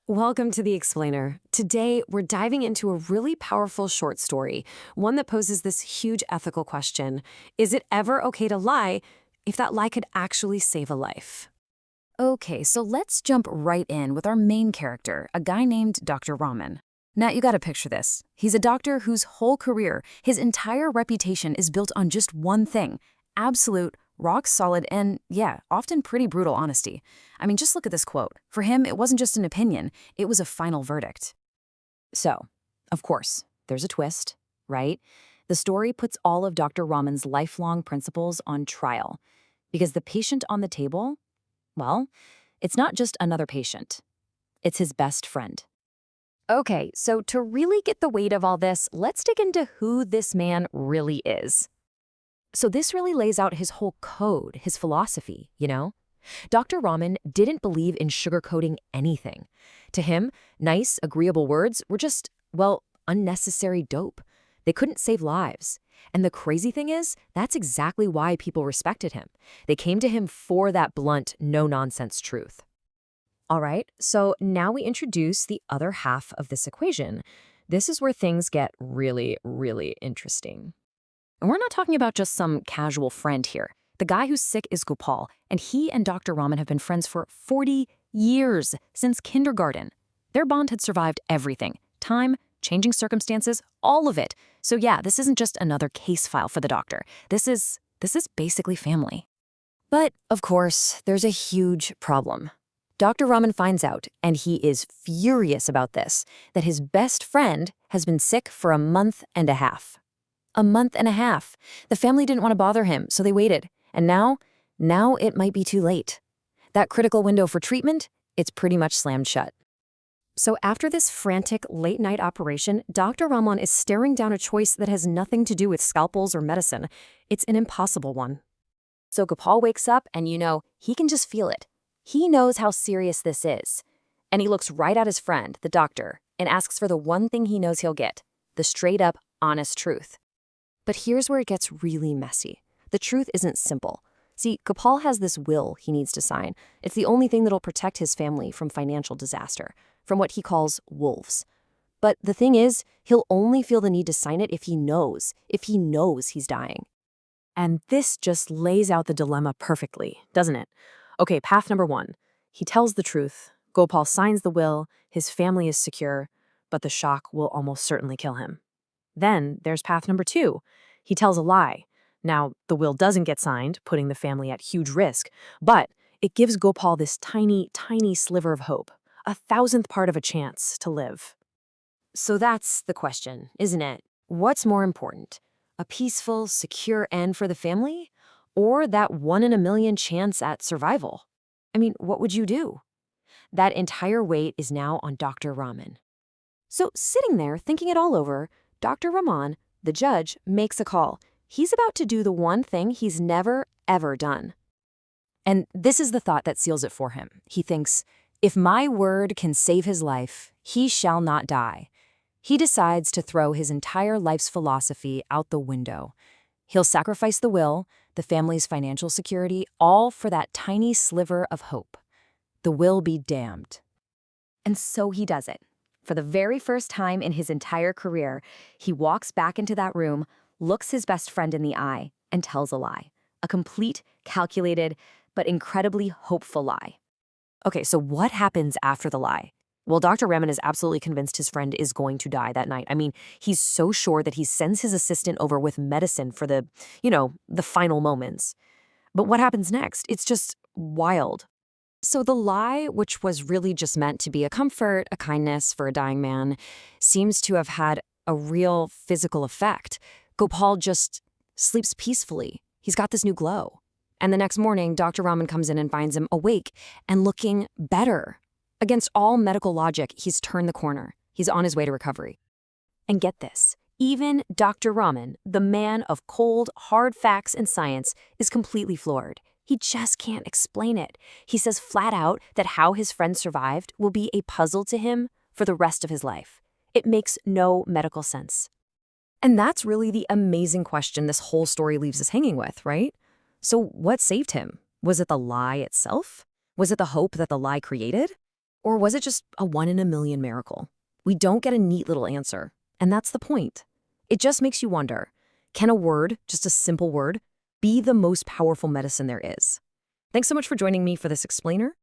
Welcome to The Explainer. Today, we're diving into a really powerful short story, one that poses this huge ethical question. Is it ever okay to lie if that lie could actually save a life? Okay, so let's jump right in with our main character, a guy named Dr. Raman. Now, you gotta picture this. He's a doctor whose whole career, his entire reputation is built on just one thing: absolute, rock solid, and yeah, often pretty brutal honesty. I mean, just look at this quote. For him, it wasn't just an opinion, it was a final verdict. So, of course, there's a twist, right? The story puts all of Dr. Raman's lifelong principles on trial. Because the patient on the table, well, it's not just another patient. It's his best friend. Okay, so to really get the weight of all this, let's dig into who this man really is. So this really lays out his whole code, his philosophy, you know? Dr. Raman didn't believe in sugarcoating anything. To him, nice, agreeable words were just, well, unnecessary dope. They couldn't save lives. And the crazy thing is, that's exactly why people respected him. They came to him for that blunt, no-nonsense truth. All right, so now we introduce the other half of this equation. This is where things get really, really interesting. And we're not talking about just some casual friend here. The guy who's sick is Gopal, and he and Dr. Raman have been friends for 40 years, since kindergarten. Their bond had survived everything: time, changing circumstances, all of it. So yeah, this isn't just another case file for the doctor. This is basically family. But, of course, there's a huge problem. Dr. Raman finds out, and he is furious about this, that his best friend has been sick for a month and a half. A month and a half. The family didn't want to bother him, so they waited. And now it might be too late. That critical window for treatment, it's pretty much slammed shut. So after this frantic late-night operation, Dr. Raman is staring down a choice that has nothing to do with scalpels or medicine. It's an impossible one. So Gopal wakes up, and he can just feel it. He knows how serious this is. And he looks right at his friend, the doctor, and asks for the one thing he knows he'll get: the straight-up, honest truth. But here's where it gets really messy. The truth isn't simple. See, Gopal has this will he needs to sign. It's the only thing that'll protect his family from financial disaster, from what he calls wolves. But the thing is, he'll only feel the need to sign it if he knows he's dying. And this just lays out the dilemma perfectly, doesn't it? Okay, path number one. He tells the truth. Gopal signs the will, his family is secure, but the shock will almost certainly kill him. Then there's path number two. He tells a lie. Now, the will doesn't get signed, putting the family at huge risk, but it gives Gopal this tiny, tiny sliver of hope, a thousandth part of a chance to live. So that's the question, isn't it? What's more important? A peaceful, secure end for the family? Or that 1 in a million chance at survival? I mean, what would you do? That entire weight is now on Dr. Raman. So sitting there, thinking it all over, Dr. Raman, the judge, makes a call. He's about to do the one thing he's never, ever done. And this is the thought that seals it for him. He thinks, if my word can save his life, he shall not die. He decides to throw his entire life's philosophy out the window. He'll sacrifice the will, the family's financial security, all for that tiny sliver of hope. The will be damned. And so he does it. For the very first time in his entire career, he walks back into that room, looks his best friend in the eye, and tells a lie. A complete, calculated, but incredibly hopeful lie. Okay, so what happens after the lie? Well, Dr. Raman is absolutely convinced his friend is going to die that night. I mean, he's so sure that he sends his assistant over with medicine for the final moments. But what happens next? It's just wild. So the lie, which was really just meant to be a comfort, a kindness for a dying man, seems to have had a real physical effect. Gopal just sleeps peacefully. He's got this new glow. And the next morning, Dr. Raman comes in and finds him awake and looking better. Against all medical logic, he's turned the corner. He's on his way to recovery. And get this, even Dr. Raman, the man of cold, hard facts and science, is completely floored. He just can't explain it. He says flat out that how his friend survived will be a puzzle to him for the rest of his life. It makes no medical sense. And that's really the amazing question this whole story leaves us hanging with, right? So what saved him? Was it the lie itself? Was it the hope that the lie created? Or was it just a one-in-a-million miracle? We don't get a neat little answer, and that's the point. It just makes you wonder, can a word, just a simple word, be the most powerful medicine there is? Thanks so much for joining me for this explainer.